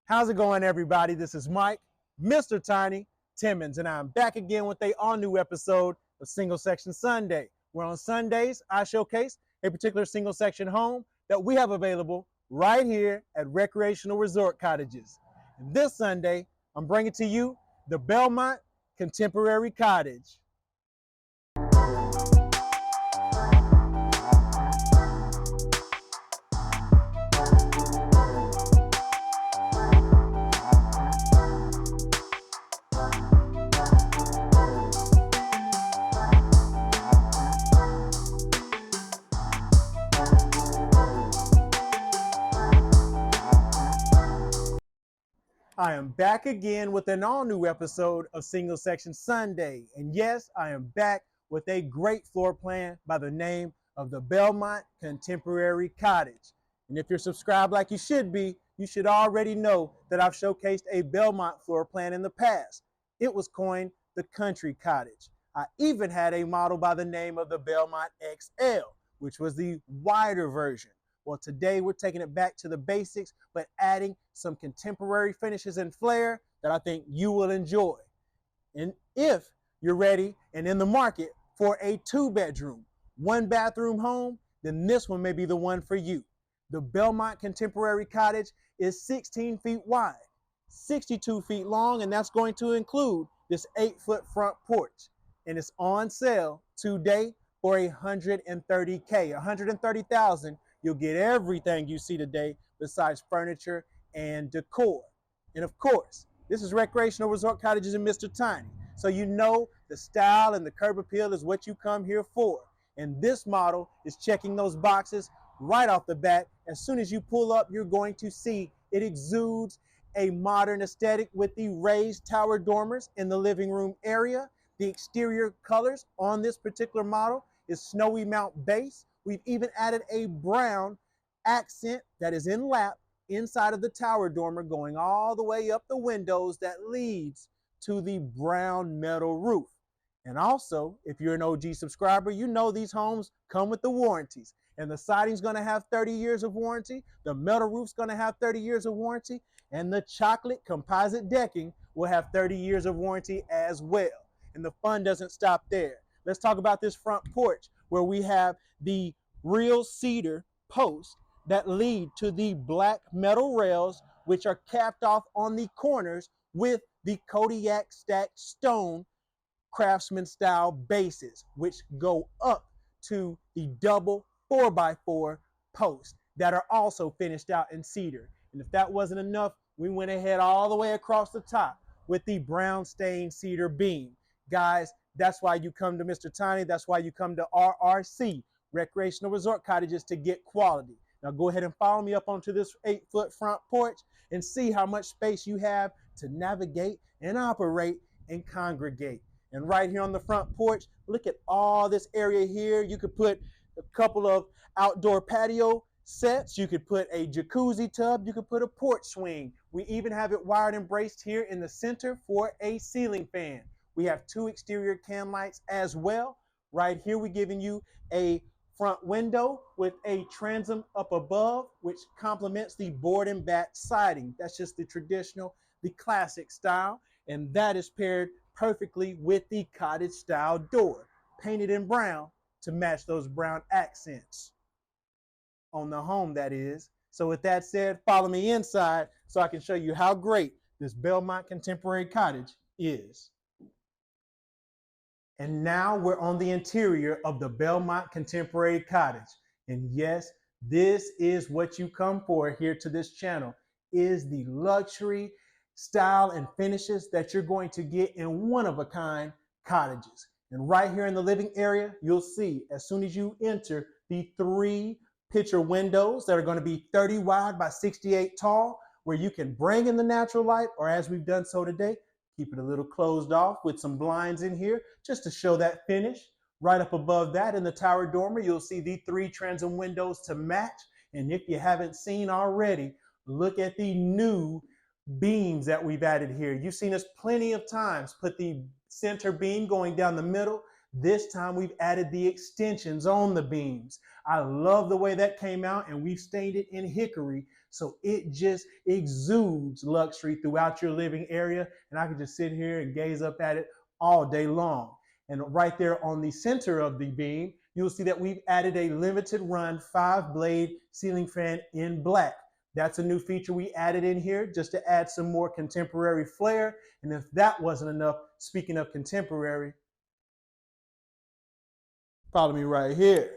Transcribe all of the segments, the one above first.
How's it going, everybody? This is Mike, Mr. Tiny Timmons, and I'm back again with a all-new episode of Single Section Sunday, where on Sundays I showcase a particular single section home that we have available right here at Recreational Resort Cottages. And this Sunday, I'm bringing to you the Belmont Contemporary Cottage. I am back again with an all-new episode of Single Section Sunday. And yes, I am back with a great floor plan by the name of the Belmont Contemporary Cottage. And if you're subscribed like you should be, you should already know that I've showcased a Belmont floor plan in the past. It was coined the Country Cottage. I even had a model by the name of the Belmont XL, which was the wider version. Well, today we're taking it back to the basics, but adding some contemporary finishes and flair that I think you will enjoy. And if you're ready and in the market for a 2-bedroom, 1-bathroom home, then this one may be the one for you. The Belmont Contemporary Cottage is 16 feet wide, 62 feet long, and that's going to include this 8-foot front porch. And it's on sale today for $130K, $130,000. You'll get everything you see today besides furniture and decor. And of course, this is Recreational Resort Cottages and Mr. Tiny. So you know the style and the curb appeal is what you come here for. And this model is checking those boxes right off the bat. As soon as you pull up, you're going to see it exudes a modern aesthetic with the raised tower dormers in the living room area. The exterior colors on this particular model is snowy mount base. We've even added a brown accent that is in lap inside of the tower dormer going all the way up the windows that leads to the brown metal roof. And also, if you're an OG subscriber, you know these homes come with the warranties. And the siding's going to have 30 years of warranty. The metal roof's going to have 30 years of warranty. And the chocolate composite decking will have 30 years of warranty as well. And the fun doesn't stop there. Let's talk about this front porch where we have the real cedar posts that lead to the black metal rails, which are capped off on the corners with the Kodiak stacked stone craftsman style bases, which go up to the double 4x4 posts that are also finished out in cedar. And if that wasn't enough, we went ahead all the way across the top with the brown stained cedar beam. Guys, that's why you come to Mr. Tiny. That's why you come to RRC, Recreational Resort Cottages, to get quality. Now go ahead and follow me up onto this 8-foot front porch and see how much space you have to navigate and operate and congregate. And right here on the front porch, look at all this area here. You could put a couple of outdoor patio sets. You could put a jacuzzi tub. You could put a porch swing. We even have it wired and braced here in the center for a ceiling fan. We have 2 exterior can lights as well. Right here, we're giving you a front window with a transom up above, which complements the board and bat siding. That's just the traditional, the classic style. And that is paired perfectly with the cottage style door, painted in brown to match those brown accents on the home, that is. So with that said, follow me inside so I can show you how great this Belmont Contemporary Cottage is. And now we're on the interior of the Belmont Contemporary Cottage. And yes, this is what you come for here to this channel, is the luxury style and finishes that you're going to get in one-of-a-kind cottages. And right here in the living area, you'll see as soon as you enter the 3 picture windows that are going to be 30 wide by 68 tall, where you can bring in the natural light, or as we've done so today, keep it a little closed off with some blinds in here just to show that finish. Right up above that in the tower dormer, you'll see the 3 transom windows to match. And if you haven't seen already, look at the new beams that we've added here. You've seen us plenty of times put the center beam going down the middle. This time we've added the extensions on the beams. I love the way that came out, and we've stained it in hickory, so it just exudes luxury throughout your living area, and I can just sit here and gaze up at it all day long. And right there on the center of the beam, you'll see that we've added a limited run 5-blade ceiling fan in black. That's a new feature we added in here just to add some more contemporary flair. And if that wasn't enough, speaking of contemporary, follow me right here.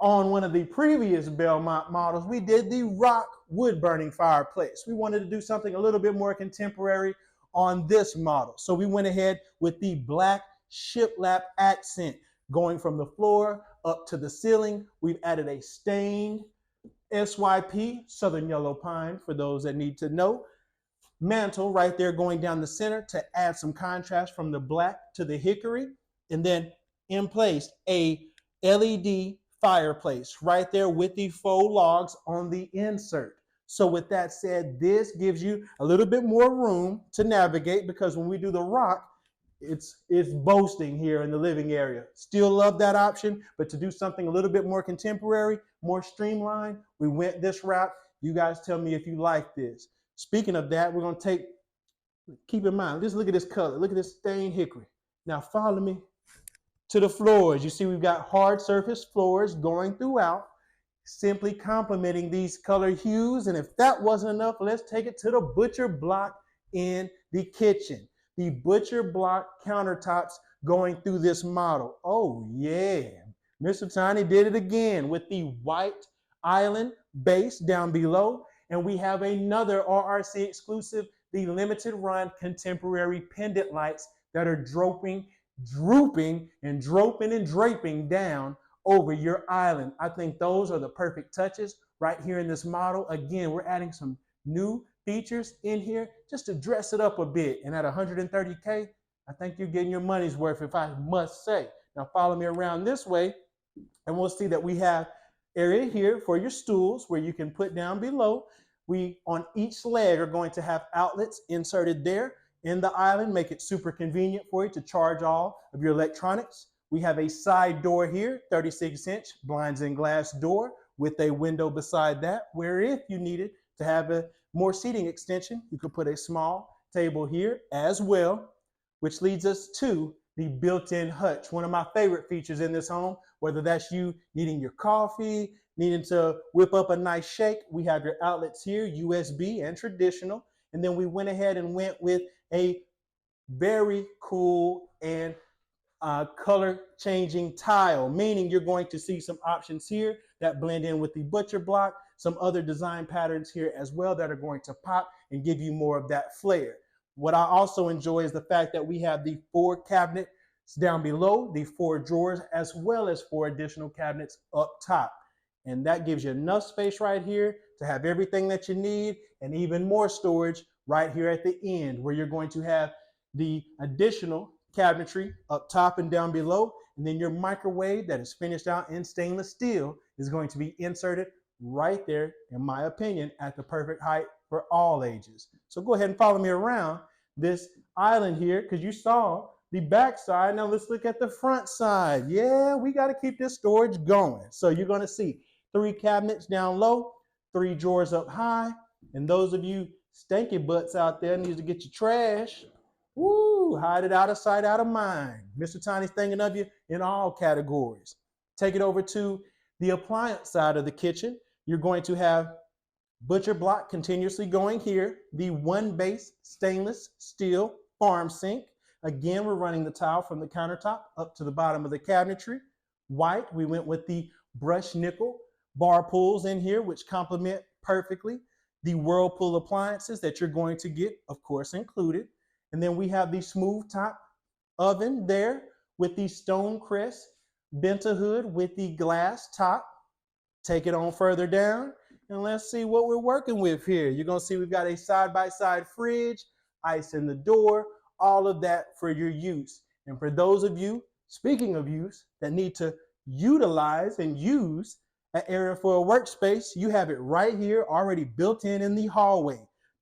On one of the previous Belmont models, we did the rock wood burning fireplace. We wanted to do something a little bit more contemporary on this model. So we went ahead with the black shiplap accent going from the floor up to the ceiling. We've added a stained SYP, Southern Yellow Pine, for those that need to know, mantle right there going down the center to add some contrast from the black to the hickory. And then in place, a LED fireplace right there with the faux logs on the insert. So with that said, this gives you a little bit more room to navigate, because when we do the rock, it's boasting here in the living area. Still love that option, but to do something a little bit more contemporary, more streamlined, we went this route. You guys tell me if you like this. Speaking of that, we're going to keep in mind, just look at this color. Look at this stained hickory. Now follow me to the floors. You see we've got hard surface floors going throughout, simply complementing these color hues. And if that wasn't enough, let's take it to the butcher block in the kitchen. The butcher block countertops going through this model. Oh yeah, Mr. Tiny did it again with the white island base down below. And we have another RRC exclusive, the limited run contemporary pendant lights that are drooping and draping down over your island. I think those are the perfect touches right here in this model. Again, we're adding some new features in here just to dress it up a bit. And at $130K, I think you're getting your money's worth, if I must say. Now follow me around this way, and we'll see that we have area here for your stools where you can put down below. We, on each leg, are going to have outlets inserted there in the island, make it super convenient for you to charge all of your electronics. We have a side door here, 36-inch blinds and glass door with a window beside that, where if you needed to have a more seating extension, you could put a small table here as well, which leads us to the built-in hutch, one of my favorite features in this home. Whether that's you needing your coffee, needing to whip up a nice shake, we have your outlets here, USB and traditional. And then we went ahead and went with a very cool and color changing tile, meaning you're going to see some options here that blend in with the butcher block, some other design patterns here as well that are going to pop and give you more of that flair. What I also enjoy is the fact that we have the 4 cabinets down below, the 4 drawers, as well as 4 additional cabinets up top. And that gives you enough space right here to have everything that you need, and even more storage right here at the end, where you're going to have the additional cabinetry up top and down below. And then your microwave that is finished out in stainless steel is going to be inserted right there, in my opinion, at the perfect height for all ages. So go ahead and follow me around this island here, because you saw the back side. Now let's look at the front side. Yeah, we got to keep this storage going. So you're going to see 3 cabinets down low, 3 drawers up high. And those of you stanky butts out there need to get your trash. Woo, hide it out of sight, out of mind. Mr. Tiny's thinking of you in all categories. Take it over to the appliance side of the kitchen. You're going to have butcher block continuously going here, the 1 base stainless steel farm sink. Again, we're running the tile from the countertop up to the bottom of the cabinetry. White, we went with the brushed nickel bar pulls in here, which complement perfectly the Whirlpool appliances that you're going to get, of course, included. And then we have the smooth top oven there with the Stonecrest Benta hood with the glass top. Take it on further down, and let's see what we're working with here. You're going to see we've got a side-by-side fridge, ice in the door, all of that for your use. And for those of you, speaking of use, that need to utilize and use an area for a workspace, you have it right here already built in the hallway.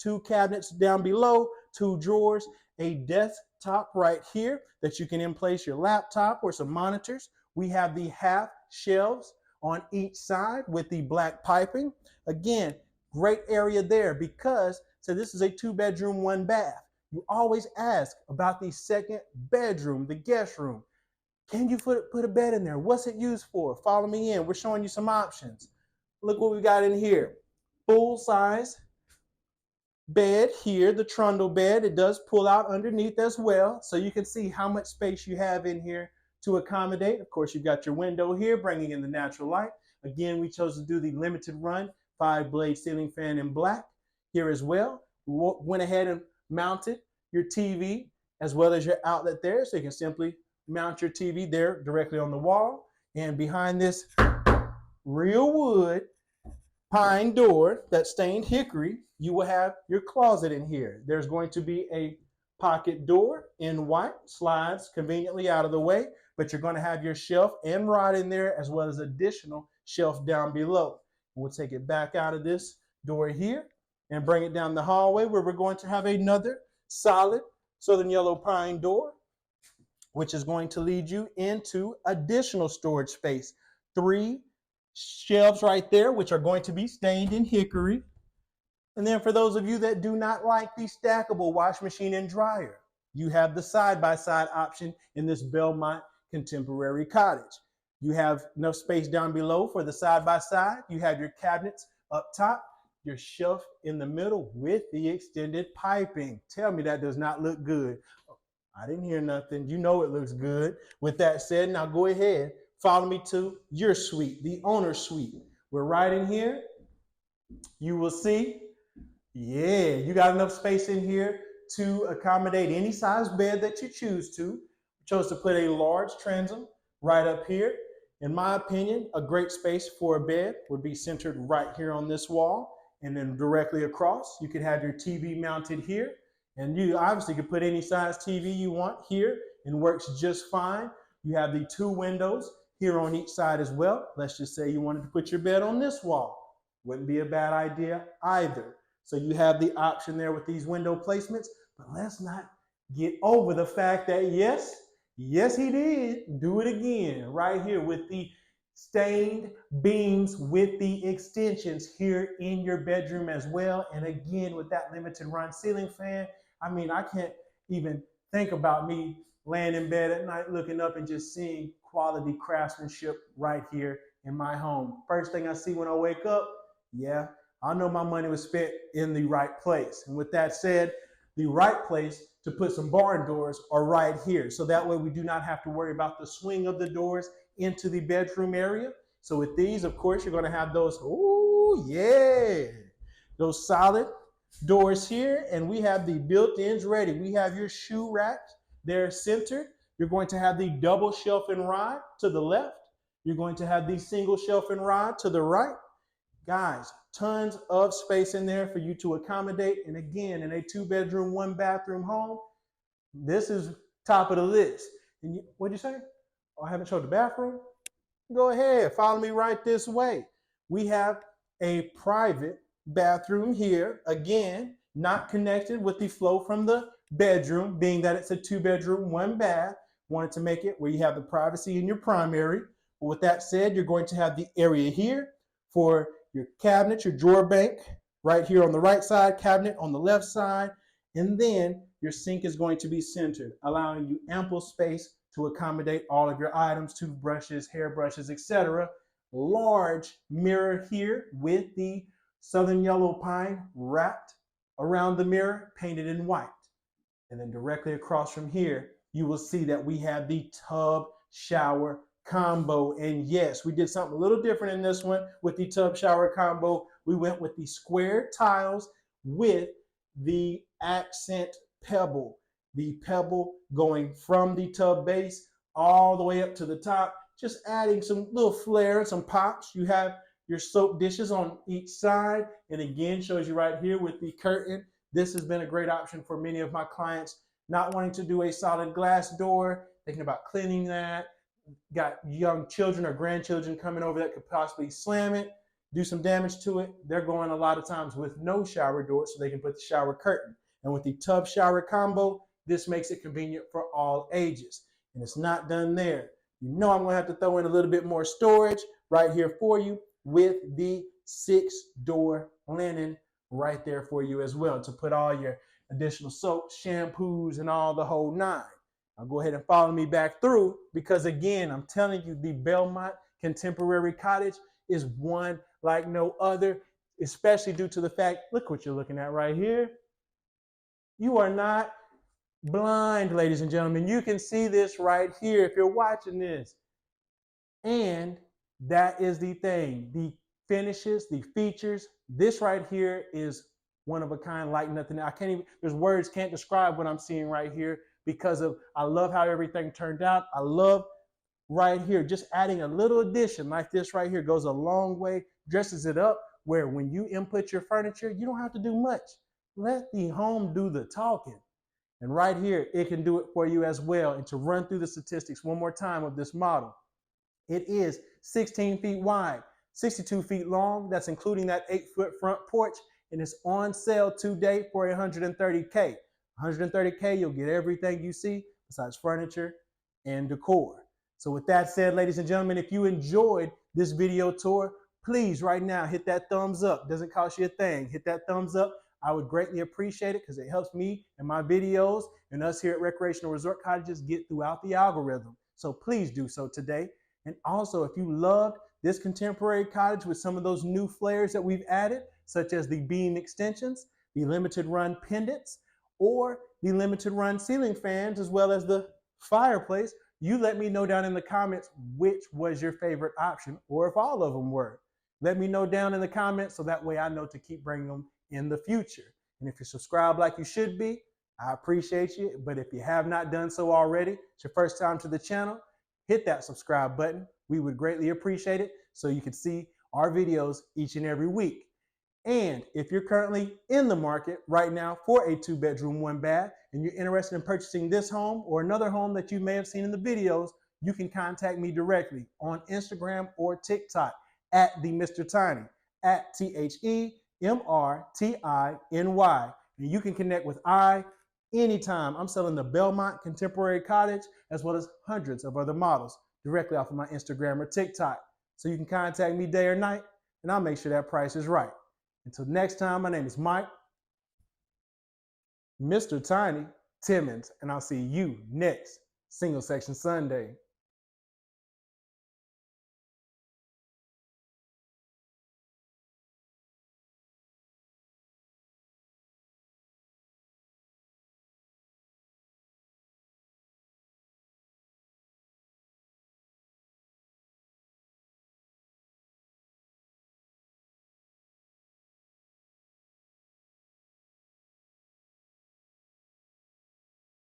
2 cabinets down below, 2 drawers, a desk top right here that you can place your laptop or some monitors. We have the half shelves on each side with the black piping. Again, great area there because, so this is a 2-bedroom, 1 bath. You always ask about the second bedroom, the guest room. Can you put a bed in there? What's it used for? Follow me in. We're showing you some options. Look what we got in here. Full size bed here, the trundle bed. It does pull out underneath as well, so you can see how much space you have in here to accommodate. Of course, you've got your window here bringing in the natural light. Again, we chose to do the limited run 5-blade ceiling fan in black here as well. We went ahead and mounted your TV as well as your outlet there, so you can simply mount your TV there directly on the wall. And behind this real wood pine door that's stained hickory, you will have your closet in here. There's going to be a pocket door in white, slides conveniently out of the way, but you're going to have your shelf and rod in there as well as additional shelf down below. We'll take it back out of this door here and bring it down the hallway where we're going to have another solid southern yellow pine door, which is going to lead you into additional storage space. 3 shelves right there, which are going to be stained in hickory. And then for those of you that do not like the stackable wash machine and dryer, you have the side-by-side option in this Belmont Contemporary Cottage. You have enough space down below for the side-by-side. You have your cabinets up top, your shelf in the middle with the extended piping. Tell me that does not look good. I didn't hear nothing. You know it looks good. With that said, now go ahead, follow me to your suite, the owner's suite. We're right in here. You will see, yeah, you got enough space in here to accommodate any size bed that you choose to. We chose to put a large transom right up here. In my opinion, a great space for a bed would be centered right here on this wall, and then directly across, you could have your TV mounted here. And you obviously could put any size TV you want here and works just fine. You have the 2 windows here on each side as well. Let's just say you wanted to put your bed on this wall. Wouldn't be a bad idea either. So you have the option there with these window placements, but let's not get over the fact that yes, he did do it again right here with the stained beams with the extensions here in your bedroom as well. And again, with that limited run ceiling fan, I mean, I can't even think about me laying in bed at night looking up and just seeing quality craftsmanship right here in my home. First thing I see when I wake up, yeah, I know my money was spent in the right place. And with that said, the right place to put some barn doors are right here. So that way we do not have to worry about the swing of the doors into the bedroom area. So with these, of course, you're going to have those, oh yeah, those solid doors here. And we have the built-ins ready. We have your shoe racks. They're centered. You're going to have the double shelf and rod to the left. You're going to have the single shelf and rod to the right. Guys, tons of space in there for you to accommodate. And again, in a 2-bedroom, 1-bathroom home, this is top of the list. And what'd you say? Oh, I haven't showed the bathroom? Go ahead, follow me right this way. We have a private bathroom here. Again, not connected with the flow from the bedroom, being that it's a 2-bedroom, 1 bath. Wanted to make it where you have the privacy in your primary. But with that said, you're going to have the area here for your cabinet, your drawer bank, right here on the right side, cabinet on the left side, and then your sink is going to be centered, allowing you ample space to accommodate all of your items, toothbrushes, hairbrushes, etc. Large mirror here with the southern yellow pine wrapped around the mirror, painted in white. And then directly across from here, you will see that we have the tub shower combo. And yes, we did something a little different in this one with the tub shower combo. We went with the square tiles with the accent pebble. The pebble going from the tub base all the way up to the top, just adding some little flair and some pops. You have your soap dishes on each side, and again, shows you right here with the curtain. This has been a great option for many of my clients not wanting to do a solid glass door, thinking about cleaning that, got young children or grandchildren coming over that could possibly slam it, do some damage to it. They're going a lot of times with no shower door so they can put the shower curtain. And with the tub shower combo, this makes it convenient for all ages. And it's not done there. You know I'm gonna have to throw in a little bit more storage right here for you with the 6-door linen right there for you as well to put all your additional soaps, shampoos, and all the whole nine. I'll go ahead and follow me back through because again, I'm telling you, the Belmont Contemporary Cottage is one like no other, especially due to the fact, look what you're looking at right here. You are not blind, ladies and gentlemen. You can see this right here if you're watching this. And that is the thing. The finishes, the features, this right here is one of a kind like nothing. I can't even, there's words can't describe what I'm seeing right here because of, I love how everything turned out. I love right here, just adding a little addition like this right here goes a long way, dresses it up where when you input your furniture, you don't have to do much. Let the home do the talking. And right here, it can do it for you as well. And to run through the statistics one more time of this model, it is 16 feet wide, 62 feet long. That's including that 8-foot front porch. And it's on sale today for $130K. $130K, you'll get everything you see besides furniture and decor. So with that said, ladies and gentlemen, if you enjoyed this video tour, please right now hit that thumbs up. Doesn't cost you a thing. Hit that thumbs up. I would greatly appreciate it because it helps me and my videos and us here at Recreational Resort Cottages get throughout the algorithm. So please do so today. And also, if you loved this contemporary cottage with some of those new flares that we've added, such as the beam extensions, the limited run pendants, or the limited run ceiling fans, as well as the fireplace, you let me know down in the comments which was your favorite option, or if all of them were. Let me know down in the comments so that way I know to keep bringing them in the future. And if you're subscribed like you should be, I appreciate you. But if you have not done so already, it's your first time to the channel, hit that subscribe button. We would greatly appreciate it so you can see our videos each and every week. And if you're currently in the market right now for a 2-bedroom, 1-bath, and you're interested in purchasing this home or another home that you may have seen in the videos, you can contact me directly on Instagram or TikTok at the Mr. Tiny, at TheMrTiny. And you can connect with I anytime. I'm selling the Belmont Contemporary Cottage as well as hundreds of other models directly off of my Instagram or TikTok. So you can contact me day or night and I'll make sure that price is right. Until next time, my name is Mike, Mr. Tiny Timmons, and I'll see you next Single Section Sunday.